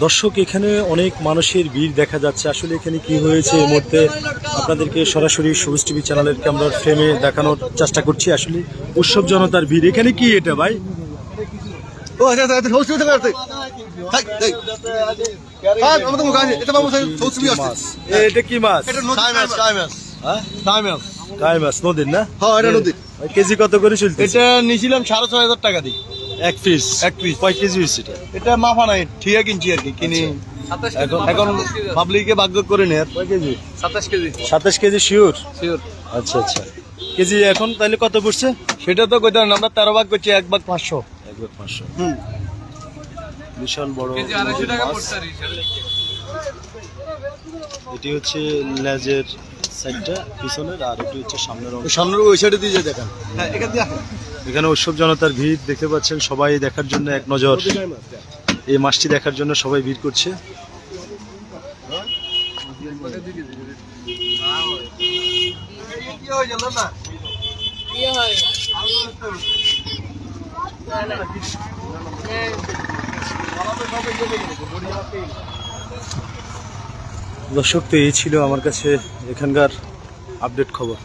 দর্শক, এখানে অনেক মানুষের ভিড় দেখা যাচ্ছে। আসলে এখানে কি হয়েছে এই মুহূর্তে আপনাদেরকে সরাসরি সবুজ টিভি চ্যানেলের ক্যামেরার ফ্রেমে দেখানোর চেষ্টা করছি। আসলে উৎসব জনতার ভিড়। এখানে কি এটা ভাই? এটা কি মাছ? কাই মাছ নদীর না? কেজি কত করে চলছে? এটা নিয়েছিলাম 6,500 টাকা দিই। এক পিস কয় কেজি হয়েছে এটা? এটা মাফা নাই, ঠিক কিনছি আর কি, কিনি এখন পাবলিকে ভাগ করে নেয়। কয় KG? 27 KG. 27 KG sure? Sure. আচ্ছা আচ্ছা, কেজি এখন তাহলে কত পড়ছে? সেটা তো কইতে আমরা 13 ভাগ করছি, 1 ভাগ 500। 1 ভাগ 500। বিশাল বড় কেজি 250 টাকা পড়ছে আর এটি হচ্ছে লেজের সাইডটা পিছনের, আর এটি হচ্ছে সামনের অংশ। সামনের ওই সাইডে দিয়ে দেখেন। হ্যাঁ, এখান দিয়ে আসেন। এখানে উৎসব জনতার ভিড় দেখতে পাচ্ছেন। সবাই দেখার জন্য এক নজর এই মাছটি দেখার জন্য সবাই ভিড় করছে। দর্শক, তো এই ছিল আমার কাছে এখানকার আপডেট খবর।